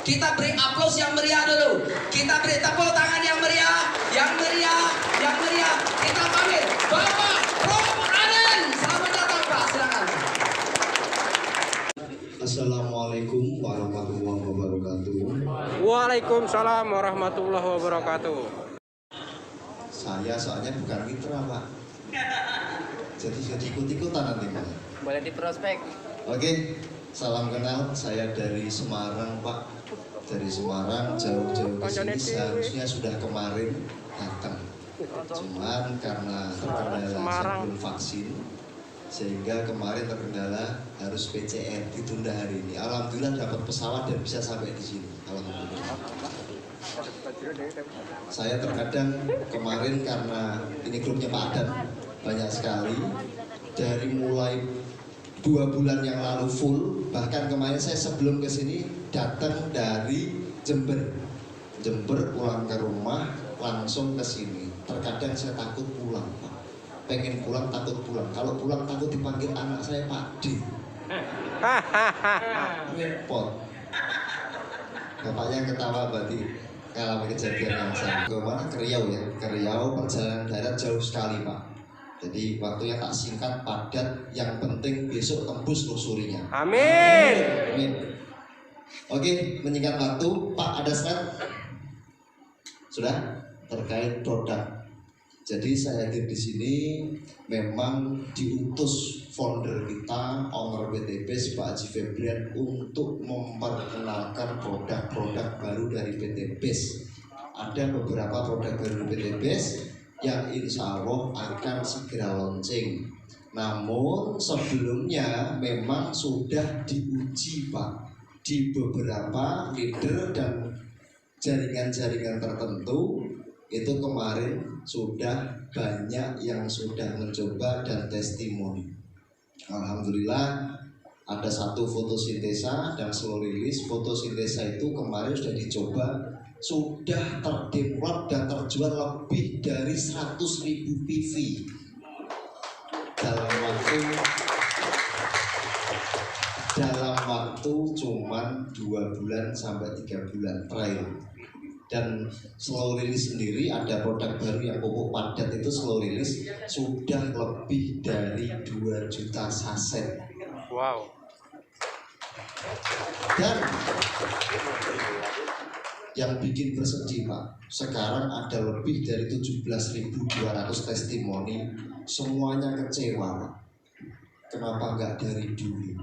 Kita beri aplaus yang meriah dulu. Kita beri tepuk tangan yang meriah, yang meriah, yang meriah. Kita panggil Bapak Prof Anen. Selamat datang Pak, silakan. Assalamualaikum warahmatullahi wabarakatuh. Waalaikumsalam warahmatullahi wabarakatuh. Saya soalnya bukan mitra Pak, jadi ikut-ikutan nanti Pak. Boleh di prospek. Oke, salam kenal. Saya dari Semarang Pak. Dari Semarang jauh-jauh ke sini seharusnya sudah kemarin datang. Cuman karena terkendala sebelum vaksin, sehingga kemarin terkendala harus PCR ditunda hari ini. Alhamdulillah dapat pesawat dan bisa sampai di sini. Alhamdulillah. Saya terkadang kemarin karena ini grupnya Pak Adan banyak sekali, dari mulai 2 bulan yang lalu full, bahkan kemarin saya sebelum ke sini datang dari Jember pulang ke rumah langsung ke sini. Terkadang saya takut pulang Pak, pengen pulang takut pulang, kalau pulang takut dipanggil anak saya Pak D. Repot. Bapaknya ketawa berarti mengalami kejadian yang sama. Kemana? Ke Riau ya, ke Riau perjalanan darat jauh sekali Pak. Jadi waktunya tak singkat, padat. Yang penting besok tembus luxurinya. Amin. Amin. Oke, menyingkat waktu, Pak ada slide? Sudah? Terkait produk. Jadi saya hadir di sini memang diutus founder kita, owner PT BES Pak Haji Febrian untuk memperkenalkan produk-produk baru dari PT BES. Ada beberapa produk baru dari PT BES yang insya Allah akan segera launching. Namun sebelumnya memang sudah diuji Pak di beberapa leader dan jaringan-jaringan tertentu. Itu kemarin sudah banyak yang sudah mencoba dan testimoni. Alhamdulillah ada satu fotosintesa dan slow release. Fotosintesa itu kemarin sudah dicoba, sudah terdevelop dan terjual lebih dari 100.000 PV dalam waktu cuman 2 bulan sampai 3 bulan trial. Dan slow release sendiri ada produk baru yang pupuk padat itu slow release sudah lebih dari 2 juta saset. Wow. Dan yang bikin bersedih Pak, sekarang ada lebih dari 17.200 testimoni, semuanya kecewa Pak. Kenapa nggak dari dulu?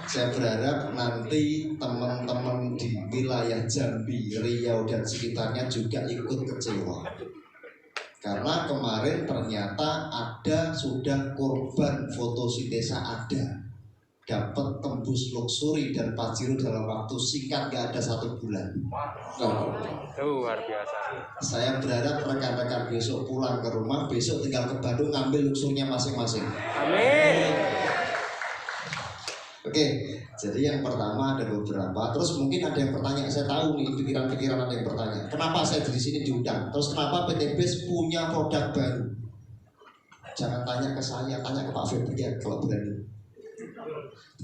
Saya berharap nanti teman-teman di wilayah Jambi, Riau dan sekitarnya juga ikut kecewa. Karena kemarin ternyata ada sudah korban fotosintesa dapat tembus luxury dan Pajero dalam waktu singkat gak ada 1 bulan. Luar biasa. Saya berharap rekan-rekan besok pulang ke rumah, besok tinggal ke Bandung ngambil luxurnya masing-masing. Amin. Oke, jadi yang pertama ada beberapa. Terus mungkin ada yang bertanya, saya tahu nih pikiran-pikiran ada yang bertanya, kenapa saya di sini diundang? Terus kenapa PT BES punya produk baru? Jangan tanya ke saya, tanya ke Pak Febrian kalau berani.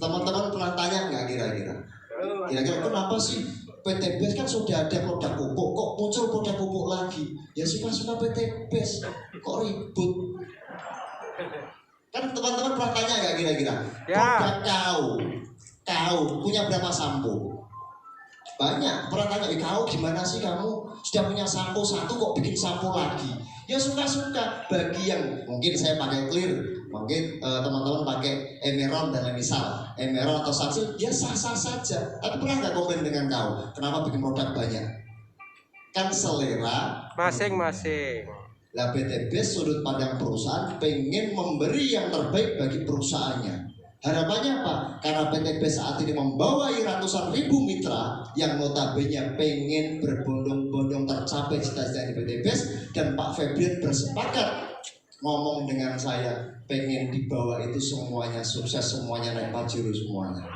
Teman-teman pernah tanya nggak kira-kira? Kira-kira kenapa sih PT BES kan sudah ada produk pupuk, kok muncul produk pupuk lagi? Ya suka-suka PT BES, kok ribut? Kan teman-teman pernah tanya nggak kira-kira? Ya. Produk kau punya berapa sampo? Banyak pernah tanya, kau gimana sih kamu sudah punya sampo 1 kok bikin sampo lagi? Ya suka-suka. Bagi yang mungkin saya pakai clear, mungkin teman-teman pakai Emeron dan misal Emeron atau Sunsilk, ya sah-sah saja. Tapi pernah nggak komplain dengan kau? Kenapa bikin produk banyak? Kan selera Masing-masing. Lah PT BES sudut pandang perusahaan pengen memberi yang terbaik bagi perusahaannya. Harapannya apa? Karena PT BES saat ini membawahi ratusan ribu mitra yang notabene pengen berbondong-bondong tercapai cita-cita di PT BES, dan Pak Febrian bersepakat ngomong dengan saya pengen dibawa itu semuanya sukses, semuanya naik Pajero semuanya.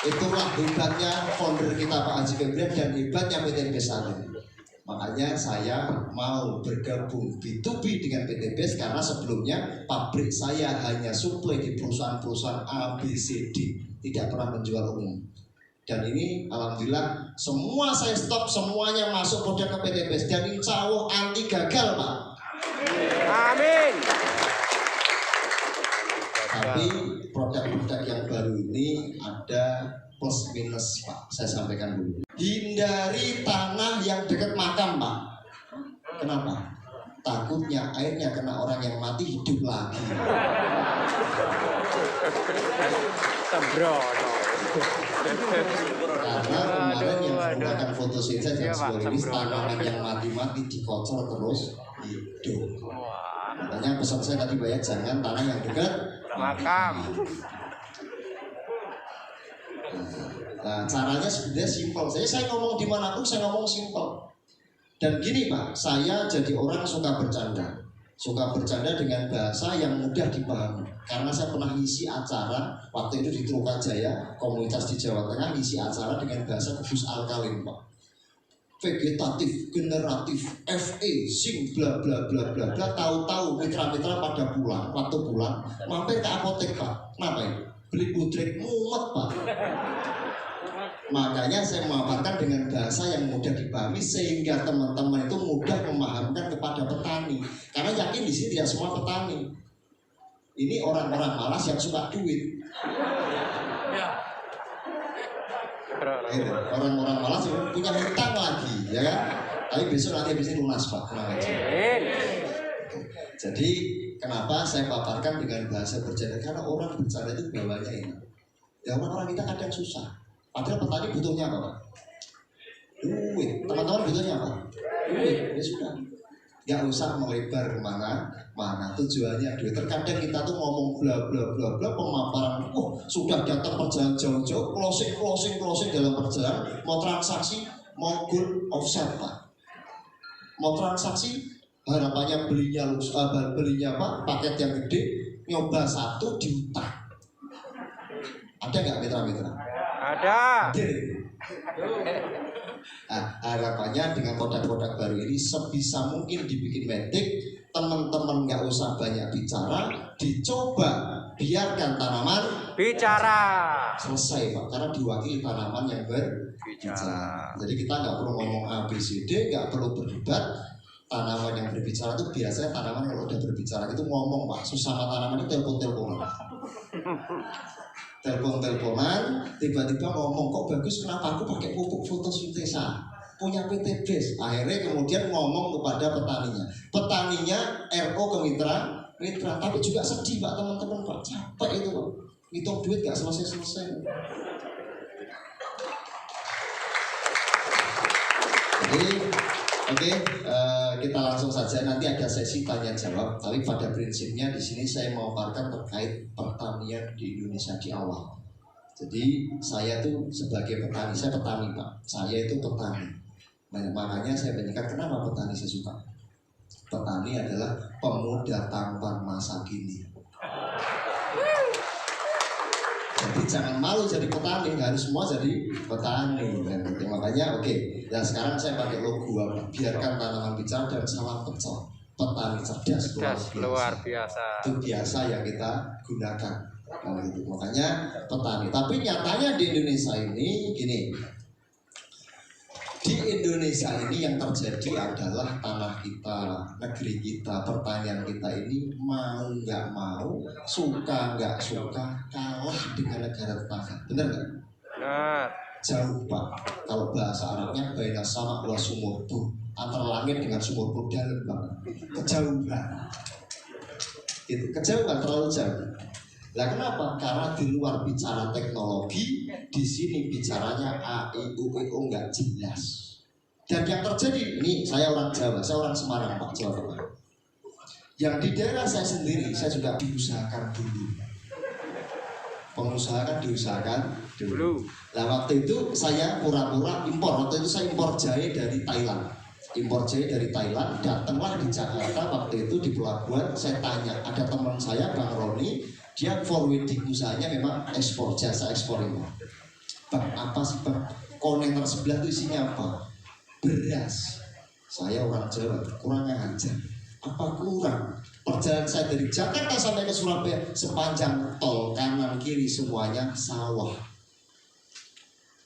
Itulah hebatnya founder kita Pak Haji Febrian dan hebatnya PT BES saat ini. Makanya saya mau bergabung B2B dengan PT BES karena sebelumnya pabrik saya hanya suplai di perusahaan-perusahaan ABCD, tidak pernah menjual umum. Dan ini alhamdulillah semua saya stop, semuanya masuk produk ke PT BES dan insya Allah anti gagal Pak. Amin. Tapi produk-produk yang baru ini ada plus minus Pak, saya sampaikan dulu. Hindari tanah yang dekat makam Pak. Kenapa? Takutnya airnya kena orang yang mati hidup lagi. Sembrono. Karena kemarin yang menggunakan fotosintesis Iya, dan Pak, sebagainya sembrono. tanaman yang mati-mati dikocor terus hidup. Wah, Makanya pesan saya tadi banyak jangan tanah yang dekat makam. Nah, caranya sebenarnya simpel. Saya ngomong di mana pun saya ngomong simpel. Dan gini Pak, saya jadi orang suka bercanda dengan bahasa yang mudah dipahami. Karena saya pernah ngisi acara waktu itu di Trukajaya, komunitas di Jawa Tengah, ngisi acara dengan bahasa khusus alkalin Pak. Vegetatif, generatif, FE, sing, bla bla bla bla bla. Tahu-tahu mitra-mitra pada pulang, waktu pulang mampir ke apotek Pak. Kenapa ya? Beli budrek mumet Pak. Makanya saya memaparkan dengan bahasa yang mudah dipahami sehingga teman-teman itu mudah memahamkan kepada petani. Karena yakin di sini tidak semua petani. Ini orang-orang malas yang suka duit. Orang-orang malas yang punya hutang lagi, ya kan? Tapi besok nanti habis ini lunas Pak, tenang aja. Jadi kenapa saya paparkan dengan bahasa bercanda? Karena orang bercanda itu bawahnya enak. Ya orang-orang kita kadang susah. Padahal petani butuhnya apa Pak? Duit. Teman-teman butuhnya apa? Duit. Ya sudah. Gak usah melebar kemana mana tujuannya duit. Terkadang kita tuh ngomong bla bla bla bla pemaparan. Sudah datang perjalanan jauh-jauh, closing dalam perjalanan, mau transaksi, mau goal offset Pak. Mau transaksi, harapannya belinya apa? Paket yang gede, nyoba satu diutang. Ada nggak mitra-mitra? Ada. Nah, harapannya dengan produk-produk baru ini sebisa mungkin dibikin medik, teman-teman nggak usah banyak bicara, dicoba biarkan tanaman Bicara. selesai Pak, karena diwakili tanaman yang berbicara. Jadi kita nggak perlu ngomong ABCD, nggak perlu berdebat. Tanaman yang berbicara itu biasanya tanaman kalau udah berbicara itu ngomong Pak, susah sama tanaman itu telepon-teleponan. Telepon-teleponan, tiba-tiba ngomong kok bagus, kenapa aku pakai pupuk fotosintesa punya PT BES. Akhirnya kemudian ngomong kepada petaninya. Petaninya RO ke mitra, tapi juga sedih Pak teman-teman Pak, capek itu Pak. Hitung duit gak selesai-selesai. Jadi oke, kita langsung saja, nanti ada sesi tanya jawab. Tapi pada prinsipnya di sini saya mau paparkan terkait pertanian di Indonesia di awal. Jadi saya tuh sebagai petani, saya petani Pak. Saya itu petani. Makanya saya tanyakan kenapa petani saya suka. Petani adalah pemuda tampan masa kini. Jadi jangan malu jadi petani, harus semua jadi petani. Dan makanya oke. Ya sekarang saya pakai logo apa? Biarkan tanaman bicara dan salam pecel. Petani cerdas luar biasa. Itu biasa yang kita gunakan. Nah, gitu. Makanya petani. Tapi nyatanya di Indonesia ini gini. Di Indonesia ini yang terjadi adalah tanah kita, negeri kita, pertanian kita ini mau nggak mau, suka nggak suka, kalah dengan negara tetangga. Benar nggak? Benar. Jauh Pak. Kalau bahasa Arabnya baina sama wa sumurbu, antara langit dengan sumurbu dalam banget. Kejauhan. Itu kejauhan, terlalu jauh. Lah kenapa? Karena di luar bicara teknologi, di sini bicaranya A, I, U, E, O nggak jelas. Dan yang terjadi, ini saya orang Jawa, saya orang Semarang Pak, Jawa Tengah. Yang di daerah saya sendiri, saya juga diusahakan dulu. Pengusaha kan diusahakan dulu. Nah waktu itu saya pura-pura impor. Waktu itu saya impor jahe dari Thailand. Impor jahe dari Thailand, datanglah di Jakarta waktu itu di pelabuhan. Saya tanya, ada teman saya Bang Roni, dia forwarding usahanya memang ekspor, jasa ekspor ini. Bang, apa sih Bang? Kontainer sebelah itu isinya apa? Beras. Saya orang Jawa, kurang ajar. Apa kurang? Perjalanan saya dari Jakarta sampai ke Surabaya sepanjang tol kanan kiri semuanya sawah.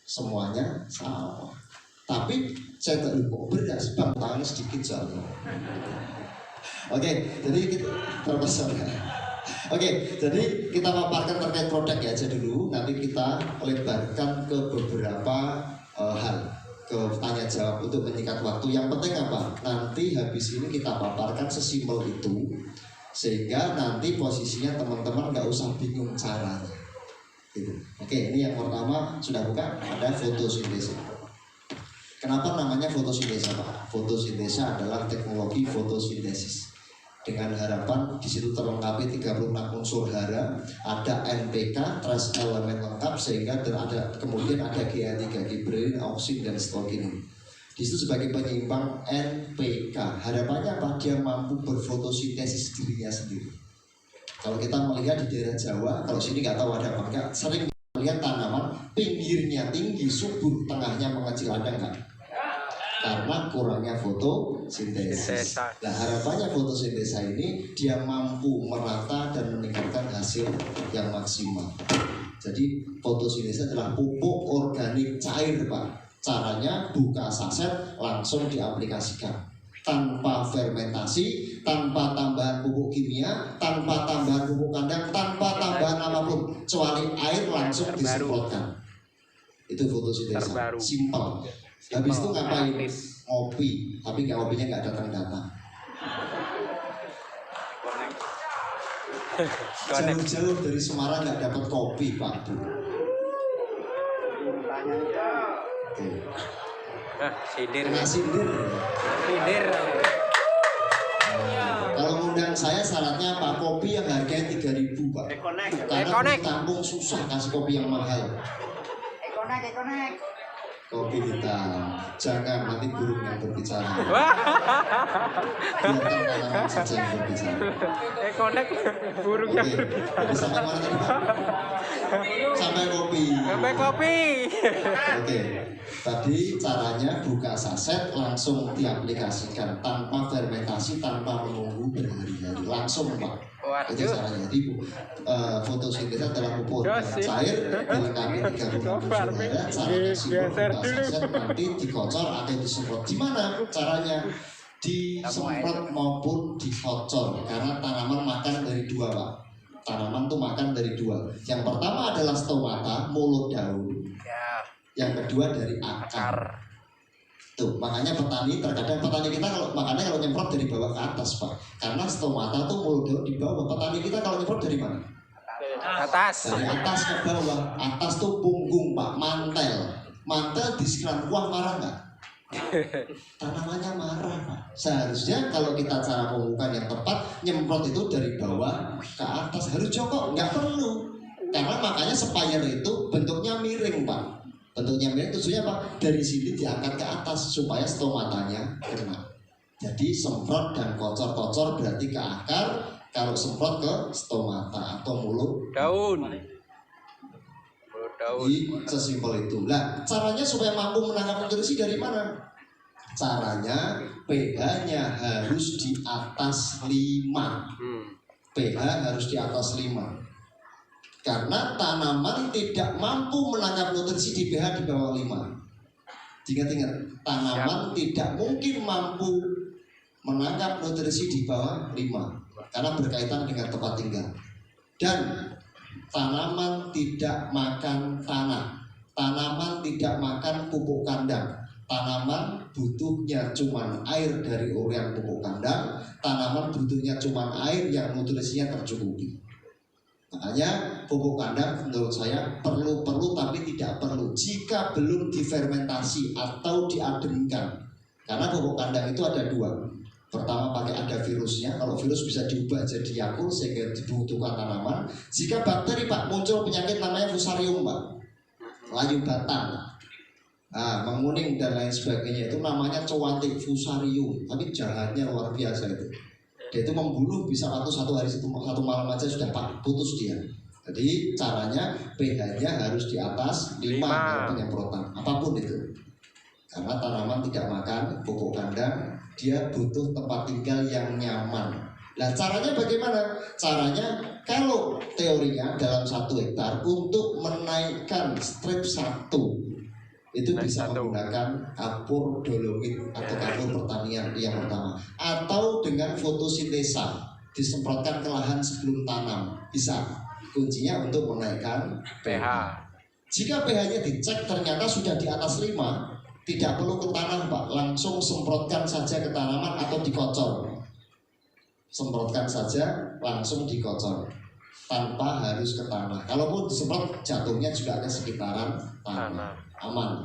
Semuanya sawah. Tapi saya tak lupa beras, bang tangan sedikit soalnya. Oke, jadi kita terpesona. Oke, jadi kita paparkan terkait produk ya aja dulu. Nanti kita lebarkan ke beberapa hal, ke tanya jawab untuk menyingkat waktu. Yang penting apa? Nanti habis ini kita paparkan sesimpel itu, sehingga nanti posisinya teman-teman nggak usah bingung caranya. Gitu. Oke, ini yang pertama sudah buka, ada fotosintesa. Kenapa namanya fotosintesa, Pak? Fotosintesa adalah teknologi fotosintesis. Dengan harapan di situ terlengkapi 36 unsur hara, ada NPK, trace elemen lengkap, sehingga kemudian ada GH3, gibberellin, auksin, dan sitokin. Di situ sebagai penyeimbang NPK. Harapannya apa? Dia mampu berfotosintesis dirinya sendiri. Kalau kita melihat di daerah Jawa, kalau sini nggak tahu ada apa enggak, sering melihat tanaman pinggirnya tinggi, subur, tengahnya mengecil, ada enggak? Karena kurangnya fotosintesis. Nah, harapannya fotosintesa ini dia mampu merata dan meningkatkan hasil yang maksimal. Jadi fotosintesa adalah pupuk organik cair, Pak. Caranya buka saset langsung diaplikasikan, tanpa fermentasi, tanpa tambahan pupuk kimia, tanpa tambahan pupuk kandang, tanpa tambahan apapun, kecuali air langsung disemprotkan. Itu fotosintesa, simpel. Habis itu ngapain? Ngopi, tapi ngopinya nggak datang-datang. Jauh-jauh dari Semarang nggak dapat kopi, Pak Bu. Oke. Sindir. Kena sindir. Sindir. Kalau ngundang saya syaratnya Pak, kopi yang harganya 3.000, Pak. Karena di kampung susah kasih kopi yang mahal. Ekonek. Kopi hitam, jangan nanti burung yang berbicara. Biarkan tanaman saja yang berbicara. Konek burung yang Oke, sampai mana tadi, Pak? Sampai kopi. sampai kopi. Oke, tadi caranya buka saset langsung diaplikasikan tanpa fermentasi, tanpa menunggu berhari-hari, langsung, Pak. Itu caranya. Jadi fotosintesa adalah pupuk cair dilengkapi 36 unsur hara. Caranya simpel, buka saset nanti dikocor atau disemprot. Gimana caranya? Disemprot maupun dikocor, karena tanaman makan dari dua, Pak. Tanaman tuh makan dari dua. Yang pertama adalah stomata, mulut daun. Yang kedua dari akar. Tuh, makanya terkadang petani kita kalau nyemprot dari bawah ke atas, Pak. Karena stomata tuh mulut daun di bawah. Petani kita kalau nyemprot dari mana? Atas. Dari atas ke bawah. Atas tuh punggung, Pak, mantel. Mantel disiram kuah, marah nggak? Tanamannya marah, Pak. Seharusnya kalau kita cara pemupukan yang tepat, nyemprot itu dari bawah ke atas. Harus jongkok, nggak perlu. Karena makanya spire itu bentuknya miring, Pak. Bentuknya miring tujuannya apa? Dari sini diangkat ke atas supaya stomatanya kena. Jadi semprot dan kocor-kocor berarti ke akar. Kalau semprot ke stomata atau mulut Daun. Jadi sesimpel itu. Nah, caranya supaya mampu menangkap nutrisi dari mana? Caranya pH-nya harus di atas 5. pH harus di atas 5. Karena tanaman tidak mampu menangkap nutrisi di pH di bawah 5. Ingat-ingat, tanaman tidak mungkin mampu menangkap nutrisi di bawah 5 karena berkaitan dengan tempat tinggal. Dan tanaman tidak makan tanah, tanaman tidak makan pupuk kandang. Tanaman butuhnya cuma air dari urean pupuk kandang, tanaman butuhnya cuma air yang nutrisinya tercukupi. Makanya pupuk kandang menurut saya perlu tapi tidak perlu jika belum difermentasi atau diademkan. Karena pupuk kandang itu ada dua. Pertama pakai ada virusnya, kalau virus bisa diubah jadi Yakult sehingga dibutuhkan tanaman. Jika bakteri, Pak, muncul penyakit namanya fusarium, Pak, layu batang, menguning dan lain sebagainya, itu namanya coatic fusarium. Tapi jahatnya luar biasa itu. Dia itu membunuh bisa satu hari satu malam aja sudah putus dia. Jadi caranya pH-nya harus di atas 5 dalam penyemprotan apapun itu. Karena tanaman tidak makan pupuk kandang, dia butuh tempat tinggal yang nyaman. Nah, caranya bagaimana? Caranya kalau teorinya dalam 1 hektar untuk menaikkan strip 1 itu bisa menggunakan kapur dolomit atau kapur pertanian yang pertama, atau dengan fotosintesa disemprotkan ke lahan sebelum tanam, bisa. Kuncinya untuk menaikkan pH. Jika pH-nya dicek ternyata sudah di atas 5, tidak perlu ke tanah Pak, langsung semprotkan saja ke tanaman atau dikocor. Semprotkan saja langsung dikocor tanpa harus ke tanah. Kalaupun disemprot jatuhnya juga ke sekitaran tanah, aman.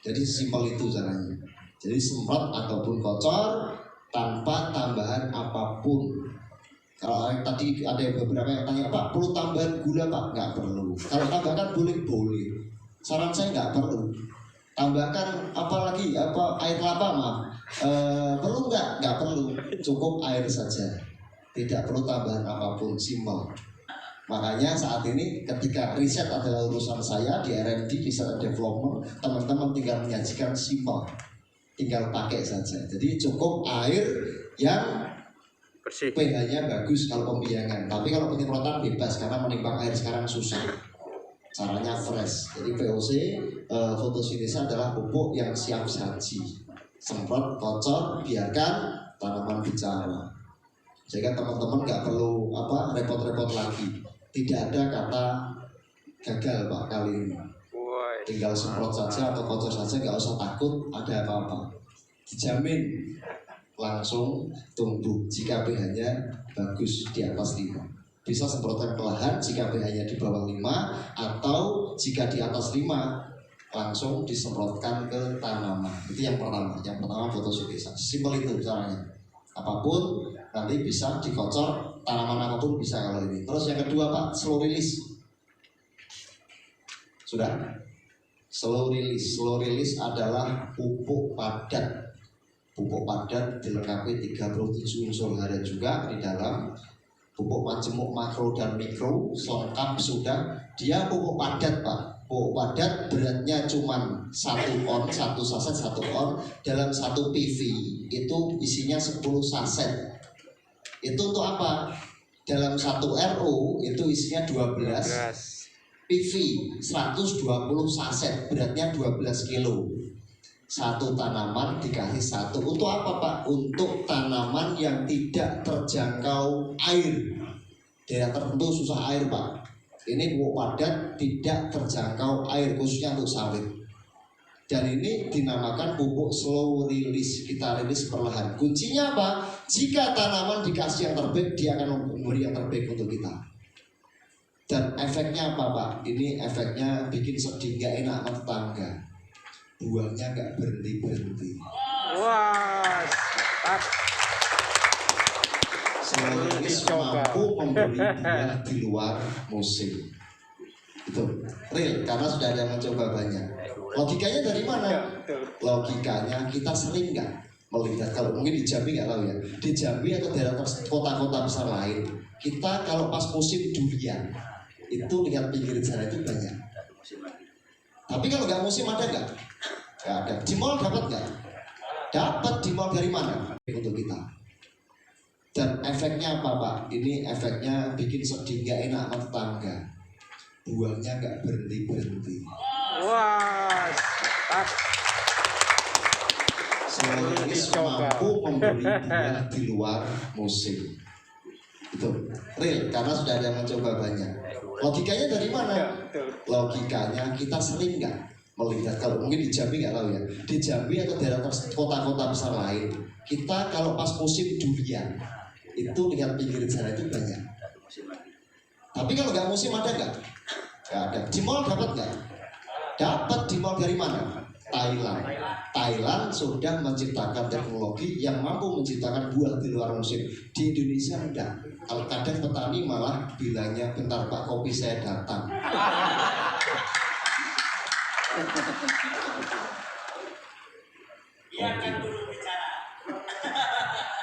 Jadi simpel itu caranya. Jadi semprot ataupun kocor tanpa tambahan apapun. Kalau tadi ada beberapa yang tanya, Pak perlu tambahan gula Pak? Nggak perlu. Kalau tambahkan boleh. Saran saya nggak perlu. Tambahkan apalagi air kelapa maaf. Perlu nggak? Nggak perlu. Cukup air saja. Tidak perlu tambahan apapun, simpel. Makanya saat ini ketika riset adalah urusan saya di R&D, Research and Development, teman-teman tinggal menyajikan simpel, tinggal pakai saja. Jadi cukup air yang Bersih. pH-nya bagus kalau pembiyangan. Tapi kalau penyemprotan bebas karena menimbang air sekarang susah. Caranya fresh. Jadi VOC fotosintesa adalah pupuk yang siap saji. Semprot, kocor, biarkan tanaman bicara. Sehingga teman-teman nggak perlu repot-repot lagi. Tidak ada kata gagal Pak kali ini. Tinggal semprot saja atau kocor saja, nggak usah takut ada apa-apa. Dijamin langsung tumbuh jika pH-nya bagus di atas 5. Bisa semprotkan ke lahan jika pH-nya di bawah 5, atau jika di atas 5 langsung disemprotkan ke tanaman. Itu yang pertama. Yang pertama fotosintesa. Simpel itu caranya. Apapun nanti bisa dikocor, tanaman apapun bisa kalau ini. Terus yang kedua Pak, slow release. Sudah? Slow release. Slow release adalah pupuk padat. Pupuk padat dilengkapi 37 unsur hara juga di dalam. Pupuk majemuk makro dan mikro lengkap sudah. Dia pupuk padat Pak. Pupuk padat beratnya cuma 1 on, 1 saset 1 on. Dalam 1 PV itu isinya 10 saset. Itu untuk apa? Dalam 1 RO itu isinya 12 PV 120 saset, beratnya 12 kilo. 1 tanaman dikasih 1. Untuk apa Pak? Untuk tanaman yang tidak terjangkau air. Daerah tertentu susah air Pak. Ini pupuk padat tidak terjangkau air, khususnya untuk sawit. Dan ini dinamakan pupuk slow release. Kita rilis perlahan. Kuncinya apa? Jika tanaman dikasih yang terbaik, dia akan memberi yang terbaik untuk kita. Dan efeknya apa Pak? Ini efeknya bikin sedih, gak enak sama tetangga. Buahnya nggak berhenti. Wah, Slow release mampu memberi buah di luar musim. Itu real, karena sudah ada yang mencoba banyak. Logikanya dari mana? Logikanya kita sering nggak melihat, kalau mungkin di Jambi nggak tahu ya, di Jambi atau daerah kota-kota besar lain, kita kalau pas musim durian itu lihat pinggir jalan itu banyak. Tapi kalau nggak musim ada nggak? Nggak ada. Di mall dapat nggak? Dapat. Di mall dari mana? Untuk kita. Dan efeknya apa Pak? Ini efeknya bikin sedih, nggak enak sama tetangga. Buahnya nggak berhenti. wah, Slow release mampu memberi buah di luar musim. Itu real, karena sudah ada yang mencoba banyak. Logikanya dari mana? Logikanya kita sering nggak melihat, kalau mungkin di Jambi nggak tahu ya, di Jambi atau daerah kota-kota besar lain, kita kalau pas musim durian itu lihat pinggir jalan itu banyak. Tapi kalau nggak musim ada nggak? Nggak ada. Di mall dapat nggak? Dapat. Di mall dari mana? Thailand. Thailand sudah menciptakan teknologi yang mampu menciptakan buah di luar musim. Di Indonesia enggak. Kalau kadang petani malah bilangnya, bentar Pak, kopi saya datang. Kopi.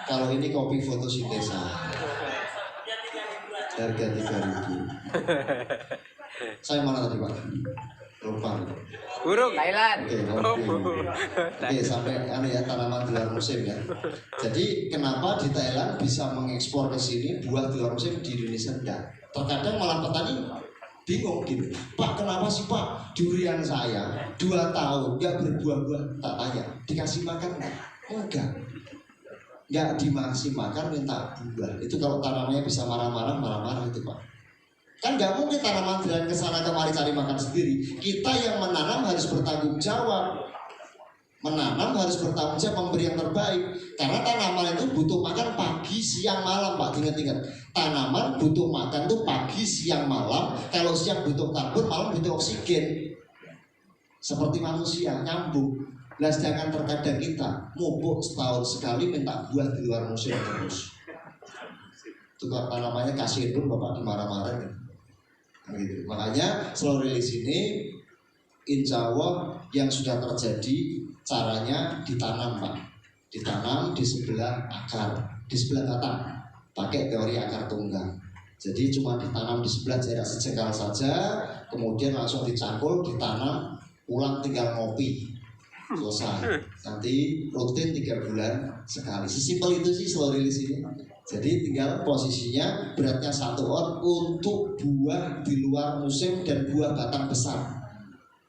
Kalau ini kopi fotosintesa, harga 3.000. Saya mana tadi Pak? Lupa. Burung. Thailand. Oke, sampai ya tanaman di luar musim ya. Jadi kenapa di Thailand bisa mengekspor ke sini buah di luar musim, di Indonesia enggak? Terkadang malah petani bingung gitu. Pak, kenapa sih Pak durian saya 2 tahun nggak berbuah-buah? Tak tanya, dikasih makan enggak? Nggak dikasih makan minta buah. Itu kalau tanamannya bisa marah-marah itu Pak. Kan nggak mungkin tanaman jalan ke sana kemari cari makan sendiri. Kita yang menanam harus bertanggung jawab. Menanam harus bertanggung jawab, memberi yang terbaik. Karena tanaman itu butuh makan pagi, siang, malam, Pak. Ingat-ingat. Tanaman butuh makan tuh pagi, siang, malam. Kalau siang butuh karbon, malam butuh oksigen. Seperti manusia, nyambung. Nah, sedangkan terkadang kita mupuk setahun sekali minta buah di luar musim terus. Itu kalau tanamannya kasihin pun Bapak dimarah-marahin. Gitu. Makanya slow release ini insya Allah yang sudah terjadi caranya ditanam Pak, ditanam di sebelah akar, di sebelah batang, pakai teori akar tunggang. Jadi cuma ditanam di sebelah jarak sejengkal saja, kemudian langsung dicangkul, ditanam, pulang tinggal ngopi, selesai. Nanti rutin 3 bulan sekali. Sesimpel itu sih slow release ini. Jadi tinggal posisinya beratnya 1 on untuk buah di luar musim dan buah batang besar.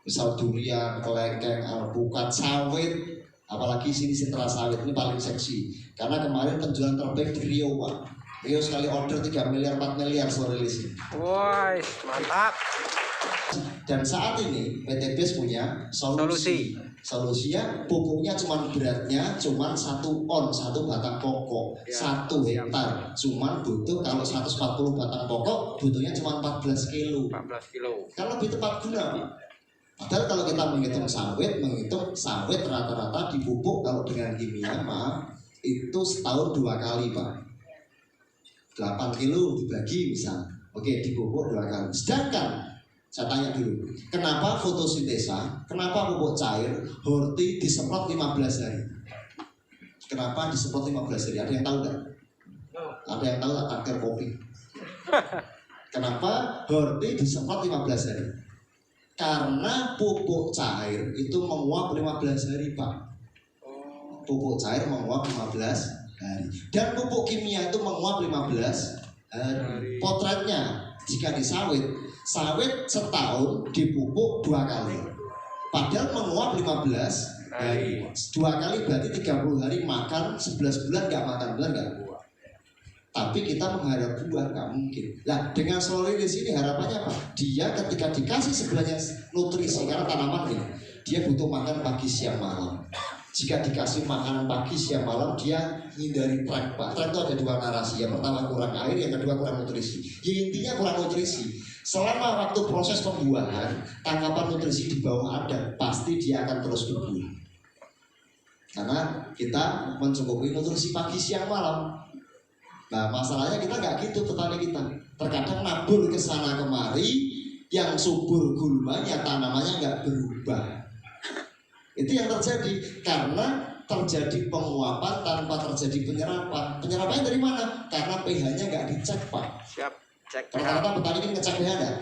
Misal durian, kelengkeng, alpukat, sawit, apalagi sini sentra sawit ini paling seksi. Karena kemarin penjualan terbaik di Rio Pak. Rio sekali order 3 miliar, 4 miliar slow release ini. Wah, mantap. Dan saat ini PT BES punya solusi. Solusinya pupuknya beratnya cuma 1 on, 1 batang pokok, 1 hektar. Cuman butuh kalau 140 batang pokok butuhnya cuma 14 kilo. 14 kilo. Kan lebih tepat guna Pak. Padahal kalau kita menghitung sawit rata-rata dipupuk kalau dengan kimia itu setahun 2 kali Pak. 8 kilo dibagi misal. Oke, dipupuk 2 kali. Sedangkan saya tanya dulu, kenapa fotosintesa, kenapa pupuk cair, horti disemprot 15 hari? Kenapa disemprot 15 hari? Ada yang tahu nggak? Ada yang tahu tak takdir kopi? Kenapa horti disemprot 15 hari? Karena pupuk cair itu menguap 15 hari Pak. Pupuk cair menguap 15 hari. Dan pupuk kimia itu menguap 15 hari. Potretnya, jika di sawit setahun dipupuk 2 kali. Padahal menguap 15 hari. 2 kali berarti 30 hari makan, 11 bulan nggak makan, benar nggak? Tapi kita mengharap buah nggak mungkin. Nah, dengan slow release ini harapannya apa? Dia ketika dikasih sebelahnya nutrisi, karena tanaman ini dia butuh makan pagi, siang, malam. Jika dikasih makanan pagi, siang, malam, dia hindari tren Pak. Tren itu ada 2 narasi. Yang pertama kurang air, yang kedua kurang nutrisi. Ya, intinya kurang nutrisi. Selama waktu proses pembuahan, tangkapan nutrisi di bawah ada, pasti dia akan terus berbuah. Karena kita mencukupi nutrisi pagi, siang, malam. Nah, masalahnya kita nggak gitu, petani kita. Terkadang nabur ke sana kemari, yang subur gulmanya, tanamannya nggak berubah. Itu yang terjadi karena terjadi penguapan tanpa terjadi penyerapan. Penyerapannya dari mana? Karena pH-nya nggak dicek Pak. Siap, cek. Rata-rata petani ini ngecek pH nggak?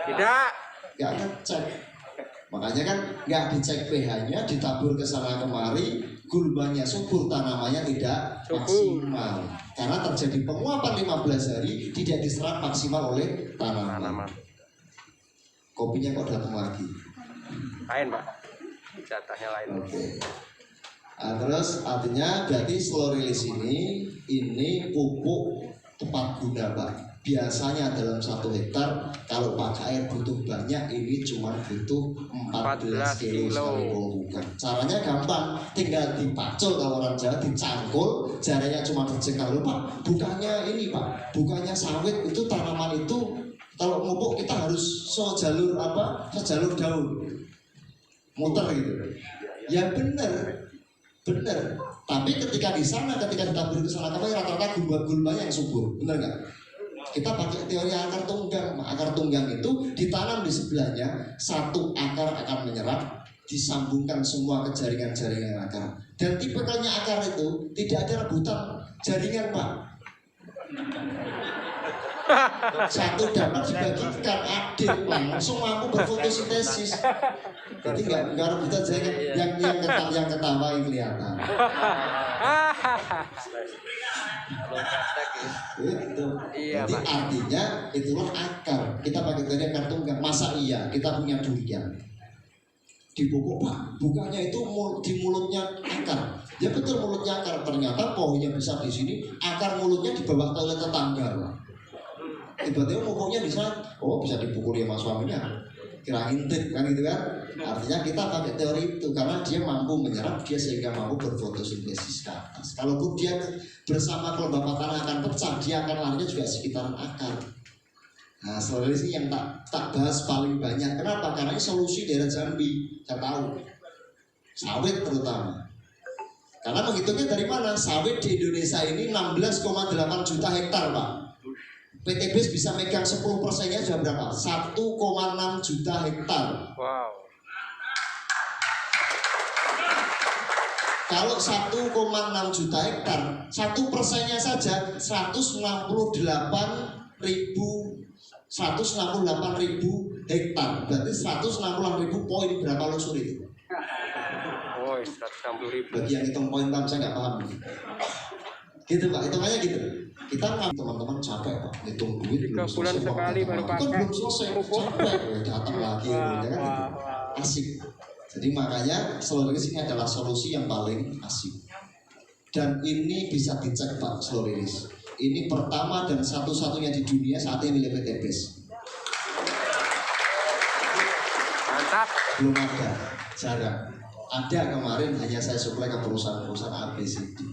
Tidak. Nggak ngecek. Makanya kan nggak dicek pH-nya, ditabur ke sana kemari, gulmanya subur, tanamannya tidak maksimal. Karena terjadi penguapan 15 hari, tidak diserap maksimal oleh tanaman. Kopinya kok datang lagi? Lain Pak. Jatahnya lain. Oke. Nah, terus artinya berarti slow release ini pupuk tepat guna Pak. Biasanya dalam 1 hektar kalau pakai air butuh banyak, ini cuma butuh 14 kilo sekali pemupukan. Caranya gampang, tinggal dipacul kalau orang Jawa, dicangkul, jaraknya cuma terjengkal. Pak, bukannya ini Pak, bukannya sawit itu tanaman itu kalau mupuk kita harus sejalur daun, muter gitu. Ya benar. Tapi ketika di sana, ketika ditabur ke sana, rata-rata gulma-gulmanya yang subur, benar nggak? Kita pakai teori akar tunggang. Akar tunggang itu ditanam di sebelahnya, 1 akar akan menyerap, disambungkan semua ke jaringan-jaringan akar. Dan tipikalnya akar itu tidak ada rebutan jaringan Pak. Satu dapat dibagikan, adil, langsung mampu berfotosintesis. Jadi nggak rebutan saya yang ketawa yang kelihatan. Itu. Iya, Jadi Pak. artinya itulah akar. Kita pakai tadi akar tunggal. Masa iya kita punya durian di pokok Pak, bukannya itu di mulutnya akar. Ya betul mulutnya akar. Ternyata pohonnya besar di sini, akar mulutnya di bawah toilet tetangga. Tiba-tiba pokoknya bisa, oh bisa dipukuli sama suaminya. Kira intip kan gitu kan. Artinya kita pakai teori itu karena dia mampu menyerap dia sehingga mampu berfotosintesis ke atas. Kalaupun dia bersama kelembapan tanah akan pecah, dia akan larinya juga sekitaran akar. Nah, selalu ini yang tak bahas paling banyak. Kenapa? Karena ini solusi daerah Jambi. Saya tahu. Sawit terutama. Karena menghitungnya dari mana? Sawit di Indonesia ini 16,8 juta hektar, Pak. PTBS bisa megang 10%-nya sudah berapa? 1,6 juta hektar. Wow. Kalau 1,6 juta hektar, 1%-nya saja 168.000 hektar. Berarti 168.000 poin berapa luxur itu? Oh, 160.000. Bagi yang hitung poin Pak, saya nggak paham. Gitu Pak, hitungannya gitu. Kita nggak teman-teman capek Pak, hitung duit 3 bulan sekali baru Kan pakai. belum selesai, capek ya, datang lagi, ya kan gitu. Asik. Jadi makanya slow release ini adalah solusi yang paling asik. Dan ini bisa dicek Pak, slow release. Ini pertama dan satu-satunya di dunia saat ini milik PTBS. Mantap. Belum ada, jarang. Ada kemarin hanya saya suplai ke perusahaan-perusahaan ABCD.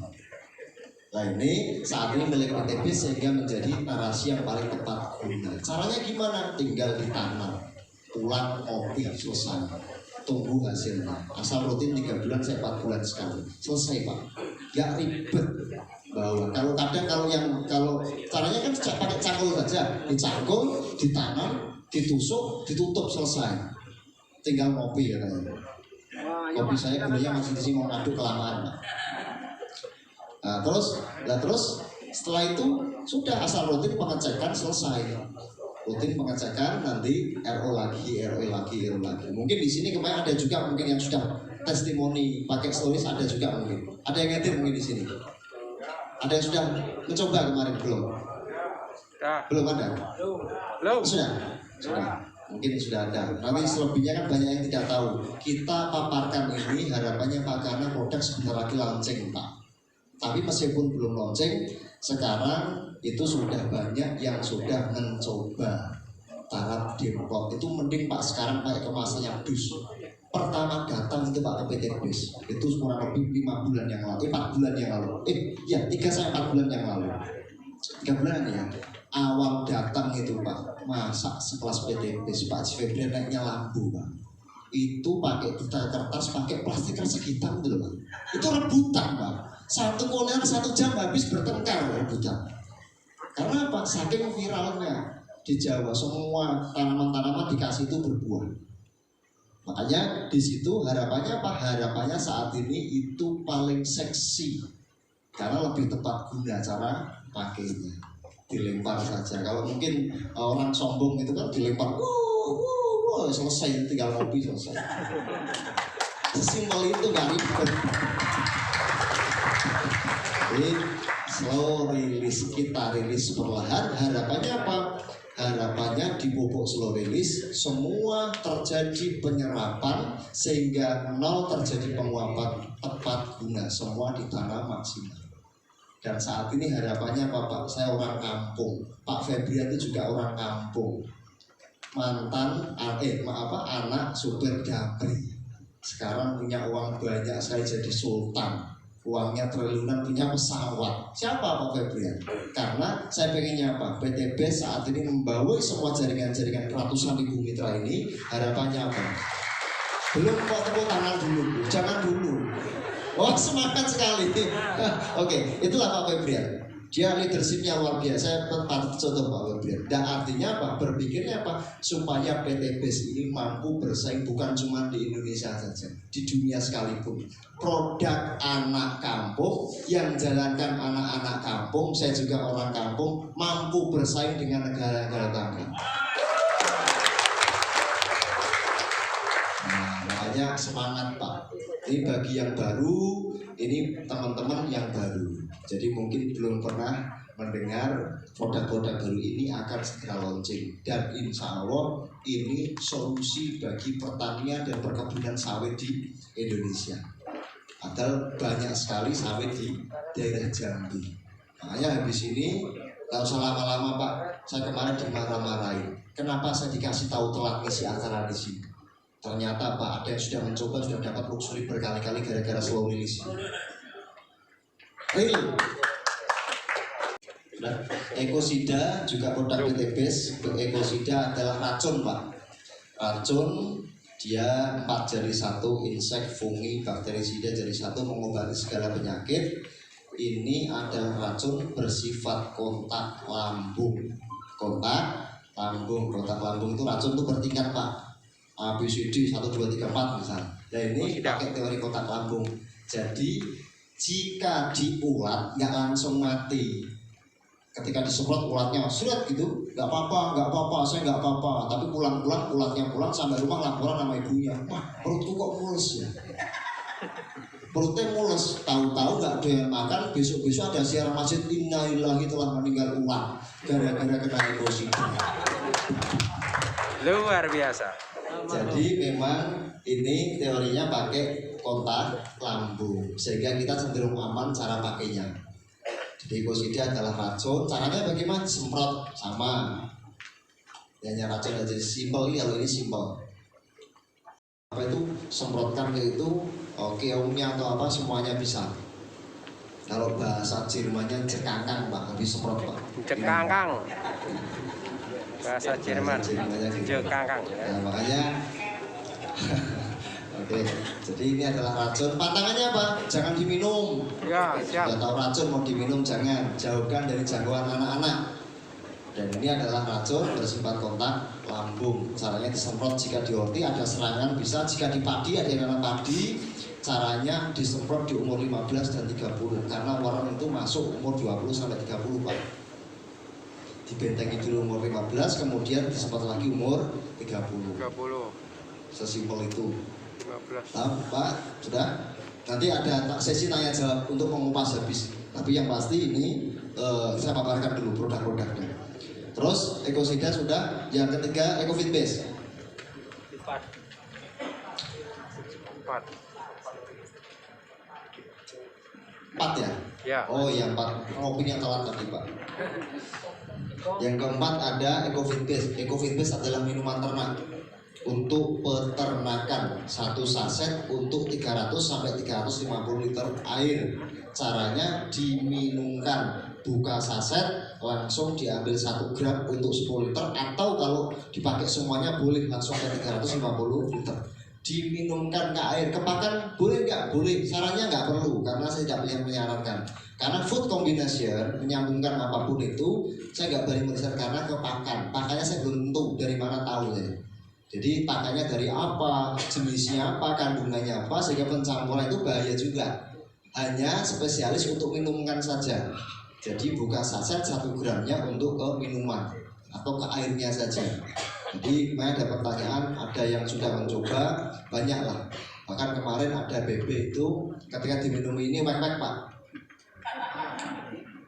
Nah ini saat ini milik PTBS sehingga menjadi narasi yang paling tepat guna. Caranya gimana? Tinggal ditanam, pulang kopi selesai. Tunggu hasilnya. Asal rutin 3 bulan, saya 4 bulan sekali. Selesai Pak. Gak ribet. Bahwa kalau caranya kan pakai cangkul saja, dicangkul, ditanam, ditusuk, ditutup selesai. Tinggal ngopi katanya. Kopi saya gulanya masih di sini mau ngaduk kelamaan. Nah, terus setelah itu sudah asal rutin pengecekan selesai. Rutin pengecekan nanti RO lagi. Mungkin di sini kemarin ada juga mungkin yang sudah testimoni pakai stories ada juga mungkin. Ada yang ngetir mungkin di sini. Ada yang sudah mencoba kemarin belum? Belum ada. Belum. Sudah. Mungkin sudah ada. Nanti selebihnya kan banyak yang tidak tahu. Kita paparkan ini harapannya Pak karena produk sebentar lagi launching Pak. Tapi meskipun belum launching, sekarang itu sudah banyak yang sudah mencoba taraf dempot. Itu mending Pak sekarang pakai kemasannya dus. Pertama datang itu Pak ke PTBS itu kurang lebih 5 bulan yang lalu, 4 bulan yang lalu. 3 sampai 4 bulan yang lalu. 3 bulan ya. Awal datang itu Pak, masa sekelas PTBS Pak Febrian naiknya lampu Pak. Itu pakai kertas, pakai plastik hitam itu loh Pak. Itu rebutan Pak. Satu kontainer 1 jam habis bertengkar rebutan. Karena apa? Saking viralnya di Jawa semua tanaman-tanaman dikasih itu berbuah. Makanya di situ harapannya apa? Harapannya saat ini itu paling seksi karena lebih tepat guna cara pakainya. Dilempar saja. Kalau mungkin orang sombong itu kan dilempar, selesai tinggal ngopi selesai. Sesimpel itu nggak ribet. Jadi slow release, kita rilis perlahan. Harapannya apa? Harapannya di pupuk slow release semua terjadi penyerapan sehingga nol terjadi penguapan tepat guna, semua ditanam maksimal. Dan saat ini harapannya apa Pak? Saya orang kampung, Pak Febrian itu juga orang kampung, mantan anak supir damri, sekarang punya uang banyak, saya jadi sultan. Uangnya triliunan, punya pesawat. Siapa Pak Febrian? Karena saya pengennya apa? PTBS saat ini membawa semua jaringan-jaringan ratusan ribu mitra ini. Harapannya apa? Belum kok tepuk tangan dulu, jangan dulu. Oh semangat sekali. Oke, itulah Pak Febrian. dia leadershipnya luar biasa, patut contoh Pak Webrian. Dan artinya apa? Berpikirnya apa? Supaya PT BES ini mampu bersaing bukan cuma di Indonesia saja, di dunia sekalipun. Produk anak kampung yang jalankan anak-anak kampung, saya juga orang kampung, mampu bersaing dengan negara-negara tetangga. Nah, makanya semangat Pak. Ini bagi yang baru, ini teman-teman yang baru. Jadi mungkin belum pernah mendengar produk-produk baru ini akan segera launching. Dan insya Allah ini solusi bagi pertanian dan perkebunan sawit di Indonesia. Padahal banyak sekali sawit di daerah Jambi. Makanya habis ini nggak usah lama-lama Pak. Saya kemarin dimarah-marahin. Kenapa saya dikasih tahu telat ngisi acara di sini? Ternyata Pak, ada yang sudah mencoba, sudah dapat luxury berkali-kali gara-gara slow release. Real. Nah, Ekosida juga produk PT BES. Ekosida adalah racun Pak. Racun, dia 4 jari 1, insek, fungi, bakterisida jari 1, mengobati segala penyakit. Ini adalah racun bersifat kontak lambung. Kontak lambung itu racun itu bertingkat Pak. A, B, C, D, 1, 2, 3, 4 misalnya. Nah ini pakai teori kontak lambung. Jadi jika diulat nggak langsung mati. Ketika disemprot ulatnya surat gitu, nggak apa-apa, saya nggak apa-apa. Tapi pulang-pulang ulatnya pulang sampai rumah laporan sama ibunya, wah perutku kok mules ya. Perutnya mules, tahu-tahu nggak ada yang makan, besok-besok ada siaran masjid innalillahi telah meninggal ulat gara-gara kena ekosida. Luar biasa. Jadi memang ini teorinya pakai kontak lambung sehingga kita cenderung aman cara pakainya. Jadi ekosida adalah racun, caranya bagaimana? Semprot sama. Hanya racun aja simpel, kalau ini simpel. Apa itu semprotkan itu keongnya atau apa semuanya bisa. Kalau bahasa Jermannya cekangkang Pak, habis semprot Pak. Cekangkang. Bahasa Jerman. Cekangkang. Nah, makanya oke, jadi ini adalah racun. Pantangannya apa? Jangan diminum. Ya, siap. Sudah tahu racun mau diminum jangan, jauhkan dari jangkauan anak-anak. Dan ini adalah racun bersifat kontak lambung. Caranya disemprot jika di orti ada serangan bisa, jika di padi ada yang nanam padi. Caranya disemprot di umur 15 dan 30 karena warna itu masuk umur 20 sampai 30 Pak. Dibentengi dulu umur 15 kemudian disemprot lagi umur 30. Sesimpel itu. 15. Nah, Pak, sudah. Nanti ada sesi tanya jawab untuk mengupas habis. Tapi yang pasti ini saya paparkan dulu produk-produknya. Terus ekosida sudah. Yang ketiga Ecofit BES. 4 ya? Ya. Oh yang 4. Ngopinya telat tadi Pak. Yang keempat ada Ecofit BES. Ecofit BES adalah minuman ternak untuk peternakan. 1 saset untuk 300 sampai 350 liter air. Caranya diminumkan, buka saset langsung diambil 1 gram untuk 10 liter atau kalau dipakai semuanya boleh langsung ke 350 liter. Diminumkan ke air, kepakan boleh nggak? Boleh, sarannya nggak perlu karena saya tidak menyarankan. Karena food combination menyambungkan apapun itu saya nggak berani menyarankan karena kepakan. Pakannya saya belum tahu dari mana tahu ya. Jadi pakannya dari apa, jenisnya apa, kandungannya apa, sehingga pencampuran itu bahaya juga. Hanya spesialis untuk minumkan saja. Jadi buka saset 1 gramnya untuk ke minuman atau ke airnya saja. Jadi saya ada pertanyaan, ada yang sudah mencoba, banyak lah. Bahkan kemarin ada BB itu ketika diminum ini wek-wek Pak.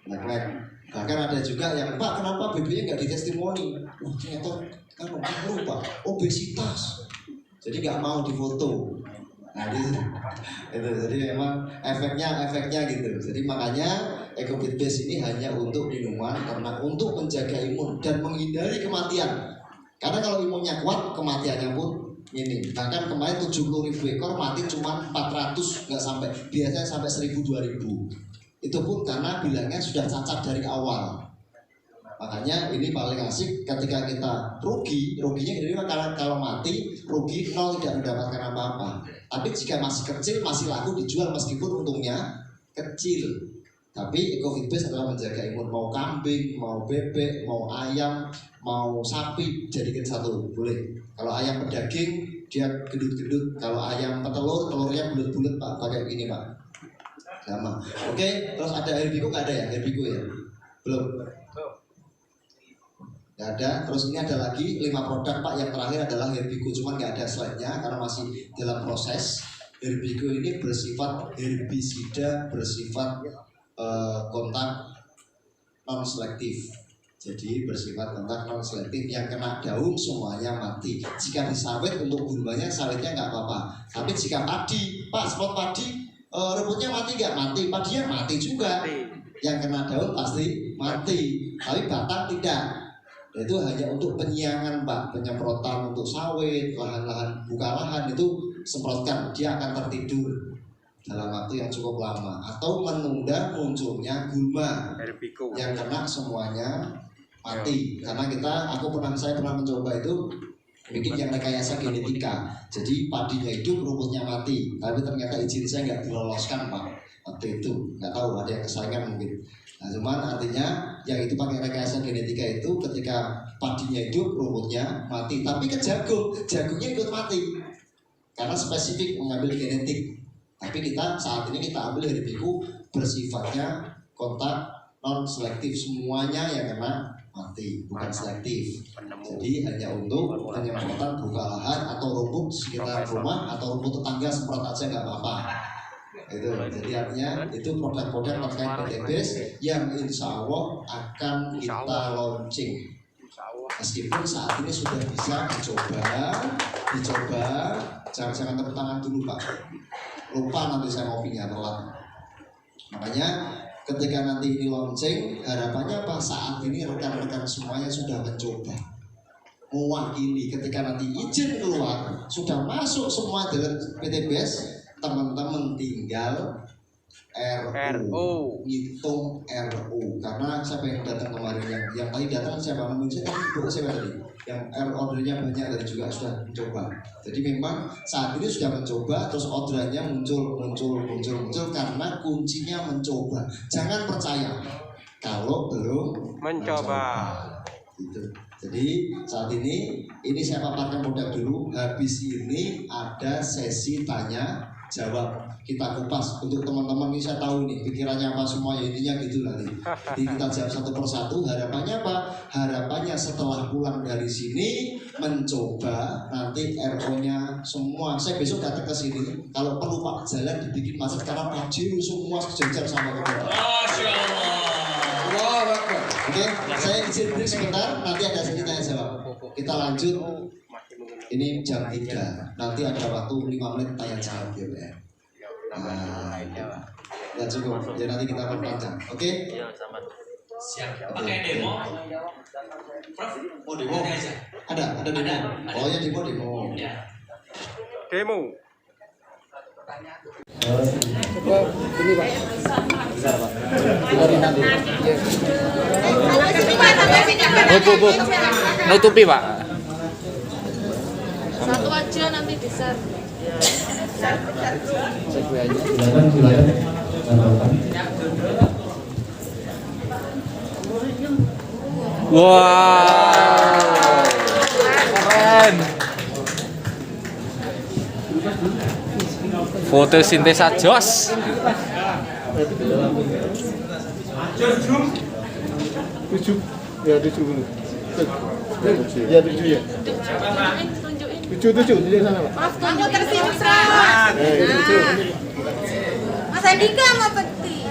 Wek-wek. Bahkan ada juga yang Pak kenapa BB-nya nggak ditestimoni? Wah ternyata kan lupa obesitas. Jadi nggak mau difoto. Nah itu jadi memang efeknya gitu. Jadi makanya Ecofit BES ini hanya untuk minuman karena untuk menjaga imun dan menghindari kematian. Karena kalau imunnya kuat, kematiannya pun minim. Bahkan kemarin 70.000 ekor mati cuma 400, nggak sampai. Biasanya sampai 1.000-2.000. Itu pun karena bilangnya sudah cacat dari awal. Makanya ini paling asik ketika kita ruginya ini karena kalau mati rugi 0 tidak mendapatkan apa-apa. Tapi jika masih kecil masih laku dijual meskipun untungnya kecil. Tapi eco feed base adalah menjaga imun, mau kambing, mau bebek, mau ayam, mau sapi jadikan satu, boleh. Kalau ayam pedaging dia gendut-gendut, kalau ayam petelur telurnya bulat-bulat Pak, pakai ini Pak. Sama. Oke, terus ada Herbigo nggak ada ya? Herbigo ya? Belum. Nggak ada. Terus ini ada lagi 5 produk Pak, yang terakhir adalah Herbigo, cuman nggak ada slide-nya karena masih dalam proses. Herbigo ini bersifat herbisida, bersifat kontak non selektif. Jadi bersifat kontak non selektif, yang kena daun semuanya mati. Jika disawit untuk gulmanya, sawitnya nggak apa-apa. Tapi jika padi, Pak, spot padi, rumputnya mati nggak? Mati. Padinya mati juga. Yang kena daun pasti mati. Tapi batang tidak. Itu hanya untuk penyiangan Pak, penyemprotan untuk sawit, lahan-lahan buka lahan itu semprotkan, dia akan tertidur dalam waktu yang cukup lama atau menunda munculnya gulma yang kena semuanya mati. Karena saya pernah mencoba itu bikin yang rekayasa genetika, jadi padinya hidup rumputnya mati, tapi ternyata izin saya nggak diloloskan Pak waktu itu, nggak tahu ada yang kesayangan mungkin. Nah cuman artinya yang itu pakai rekayasa genetika itu ketika padinya hidup rumputnya mati, tapi ke jagungnya ikut mati karena spesifik mengambil genetik. Tapi saat ini kita ambil Herbigo bersifatnya kontak non selektif, semuanya yang kena mati, bukan selektif. Jadi hanya untuk penyemprotan buka lahan atau rumput sekitar rumah atau rumput tetangga, semprot aja nggak apa-apa. Itu jadi artinya itu produk-produk terkait PTBS yang insya Allah akan kita launching. Meskipun saat ini sudah bisa dicoba, jangan tepuk tangan dulu Pak. Lupa nanti saya ngopinya telat. Makanya ketika nanti ini launching, harapannya apa? Saat ini rekan-rekan semuanya sudah mencoba, mewakili. Ketika nanti izin keluar, sudah masuk semua dengan PTBS, teman-teman tinggal RU, hitung RU. Karena siapa yang datang kemarin, yang tadi datang siapa namanya? Siapa tadi? Yang ordernya banyak dan juga sudah mencoba. Jadi memang saat ini sudah mencoba, terus orderannya muncul karena kuncinya mencoba. Jangan percaya kalau belum mencoba. Gitu. Jadi saat ini saya paparkan produk dulu. Habis ini ada sesi tanya jawab, kita kupas untuk teman-teman ini. Saya tahu nih pikirannya apa semua, ya intinya gitu nanti. Jadi kita jawab satu persatu. Harapannya apa? Harapannya setelah pulang dari sini mencoba, nanti RO-nya semua. Saya besok datang ke sini. Kalau perlu Pak, jalan dibikin macet karena padiu semua sejajar sama kita. Masya Allah. Oke, saya izin break sebentar. Nanti ada sesi tanya jawab. Kita lanjut. Ini jam 3, nanti ada waktu 5 menit tanya jawab ya Pak. Ya cukup, jadi nanti kita perpanjang, oke? Siap. Pakai demo. Prof, mau demo? Ada demo. Oh ya demo. Ya. Demo. Nutupi Pak. Satu aja nanti di-share. Wow. Keren. Fotosintesa jos. 7 ya 7 dulu. Ya 7 ya. Tunjukin. 7 sana Pak. Prof, kamu tersinsrat. Mas Andika mau peti.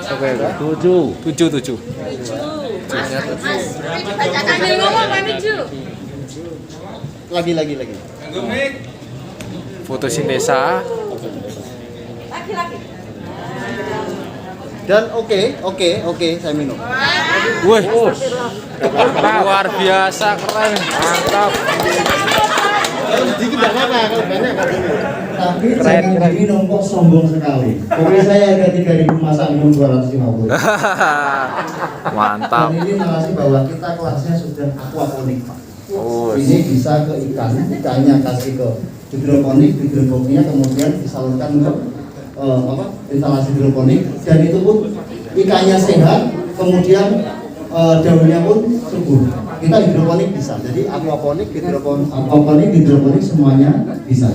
Oke, 7. Mas, bacakan ngomong apa nih, Ju? Lagi. Fotosintesa. Lagi. Dan oke, saya minum. Wih, luar biasa, keren, mantap. Kalau sedikit enggak apa-apa, kalau banyak enggak boleh. Tapi jangan diminum kok sombong sekali. Oke, saya ada 3.000 masak minum 250. Mantap. Dan ini narasi bahwa kita kelasnya sudah aquaponik Pak. Ini bisa ke ikan, ikannya kasih ke hidroponik, hidroponiknya kemudian disalurkan untuk instalasi hidroponik, dan itu pun ikannya sehat, kemudian daunnya pun subur. Kita hidroponik bisa, jadi aquaponik, hidroponik semuanya bisa.